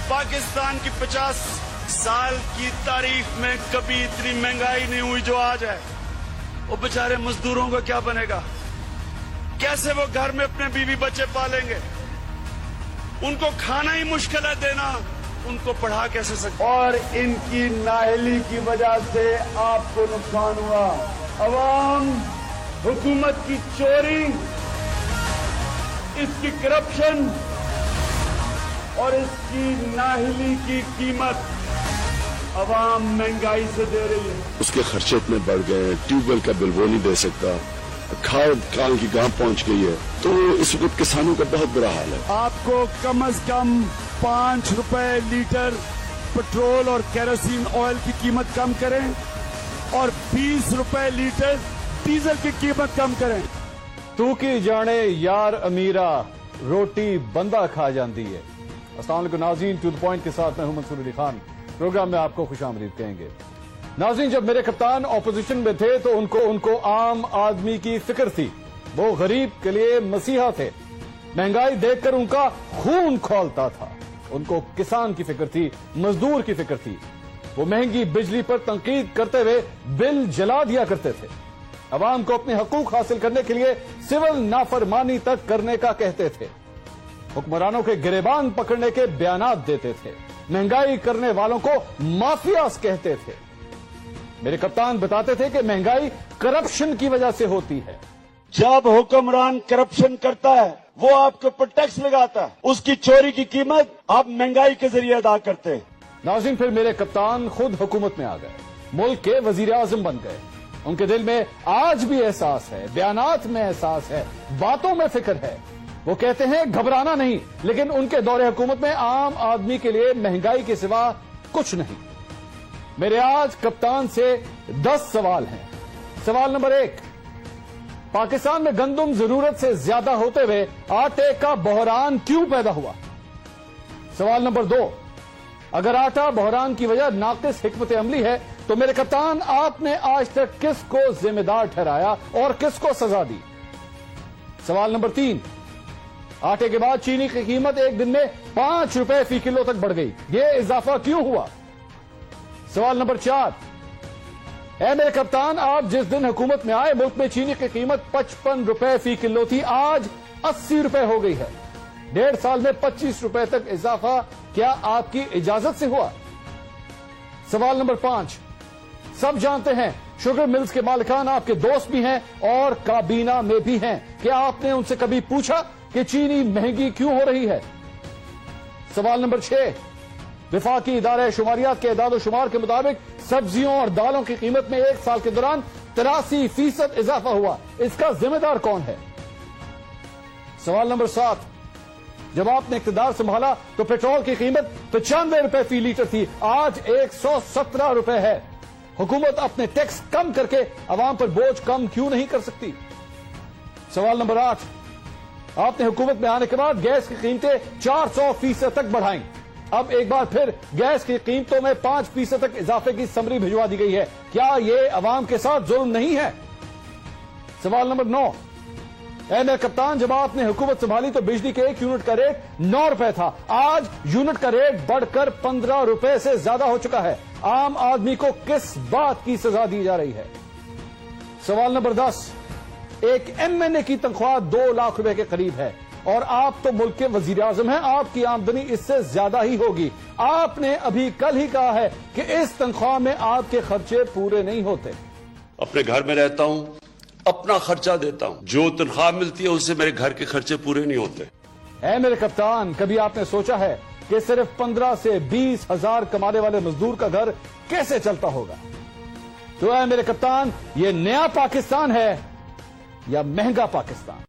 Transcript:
पाकिस्तान की 50 साल की तारीख में कभी इतनी महंगाई नहीं हुई जो आज है। वो बेचारे मजदूरों को क्या बनेगा? कैसे वो घर में अपने बीवी बच्चे पालेंगे? उनको खाना ही मुश्किल है देना, उनको पढ़ा कैसे सकते? और इनकी नाअहली की वजह से आपको नुकसान हुआ। अवाम हुकूमत की चोरी, इसकी करप्शन और इसकी नाअहली की कीमत अवाम महंगाई से दे रही है। उसके खर्चे इतने बढ़ गए हैं, ट्यूबवेल का बिल वो नहीं दे सकता, खाद काल की गांव पहुंच गई है, तो इस वक्त किसानों का बहुत बुरा हाल है। आपको कम से कम 5 रुपए लीटर पेट्रोल और केरोसिन ऑयल की कीमत कम करें और 20 रुपए लीटर डीजल की कीमत कम करें। तू की जाने यार अमीरा, रोटी बंदा खा जाती है। अस्सलाम वालेकुम नाज़रीन, टू द पॉइंट के साथ मैं हूं मंसूर अली खान। प्रोग्राम में आपको खुशामदीद कहेंगे। नाज़रीन, जब मेरे कप्तान ऑपोजिशन में थे तो उनको आम आदमी की फिक्र थी। वो गरीब के लिए मसीहा थे। महंगाई देखकर उनका खून खौलता था। उनको किसान की फिक्र थी, मजदूर की फिक्र थी। वो महंगी बिजली पर तनकीद करते हुए बिल जला दिया करते थे। अवाम को अपने हकूक हासिल करने के लिए सिविल नाफरमानी तक करने का कहते थे। हुक्मरानों के गिरेबान पकड़ने के बयानात देते थे। महंगाई करने वालों को माफियास कहते थे। मेरे कप्तान बताते थे कि महंगाई करप्शन की वजह से होती है। जब हुक्मरान करप्शन करता है, वो आपके ऊपर टैक्स लगाता है, उसकी चोरी की कीमत आप महंगाई के जरिए अदा करते हैं। नाज़रीन, फिर मेरे कप्तान खुद हुकूमत में आ गए, मुल्क के वजीर आजम बन गए। उनके दिल में आज भी एहसास है, बयानात में एहसास है, बातों में फिक्र है। वो कहते हैं घबराना नहीं, लेकिन उनके दौरे हुकूमत में आम आदमी के लिए महंगाई के सिवा कुछ नहीं। मेरे आज कप्तान से 10 सवाल हैं। सवाल नंबर 1, पाकिस्तान में गंदम जरूरत से ज्यादा होते हुए आटे का बहरान क्यों पैदा हुआ? सवाल नंबर 2, अगर आटा बहरान की वजह नाकिस हिकमत अमली है तो मेरे कप्तान आपने आज तक किसको जिम्मेदार ठहराया और किसको सजा दी? सवाल नंबर 3, आटे के बाद चीनी की कीमत एक दिन में 5 रुपए फी किलो तक बढ़ गई, ये इजाफा क्यों हुआ? सवाल नंबर 4, ऐ मेरे कप्तान, आप जिस दिन हुकूमत में आए मुल्क में चीनी की कीमत 55 रुपए फी किलो थी, आज 80 रुपए हो गई है। 1.5 साल में 25 रुपए तक इजाफा क्या आपकी इजाजत से हुआ? सवाल नंबर 5, सब जानते हैं शुगर मिल्स के मालिकान आपके दोस्त भी हैं और काबीना में भी हैं। क्या आपने उनसे कभी पूछा कि चीनी महंगी क्यों हो रही है? सवाल नंबर 6, विफाकी इदारे शुमारियात के एदाद और शुमार के मुताबिक सब्जियों और दालों की कीमत में 1 साल के दौरान 83% इजाफा हुआ, इसका जिम्मेदार कौन है? सवाल नंबर 7, जब आपने इख्तिदार संभाला तो पेट्रोल की कीमत 95 रुपए फी लीटर थी, आज 117 रुपए है। हुकूमत अपने टैक्स कम करके अवाम पर बोझ कम क्यों नहीं कर सकती? सवाल नंबर 8, आपने हुकूमत में आने के बाद गैस की कीमतें 400% तक बढ़ाई। अब एक बार फिर गैस की कीमतों में 5% तक इजाफे की समरी भिजवा दी गई है। क्या यह अवाम के साथ जुल्म नहीं है? सवाल नंबर 9, ऐ मेरे कप्तान, जब आपने हुकूमत संभाली तो बिजली के 1 यूनिट का रेट 9 रुपए था, आज यूनिट का रेट बढ़कर 15 रुपए से ज्यादा हो चुका है। आम आदमी को किस बात की सजा दी जा रही है? सवाल नंबर 10, एक एमएनए की तनख्वाह 2 लाख रुपए के करीब है और आप तो मुल्क के वजीर आजम हैं, आपकी आमदनी इससे ज्यादा ही होगी। आपने अभी कल ही कहा है कि इस तनख्वाह में आपके खर्चे पूरे नहीं होते। अपने घर में रहता हूं, अपना खर्चा देता हूं, जो तनख्वाह मिलती है उससे मेरे घर के खर्चे पूरे नहीं होते। ऐ मेरे कप्तान, कभी आपने सोचा है कि सिर्फ 15 से 20 हजार कमाने वाले मजदूर का घर कैसे चलता होगा? तो ऐ मेरे कप्तान, ये नया पाकिस्तान है या महंगा पाकिस्तान?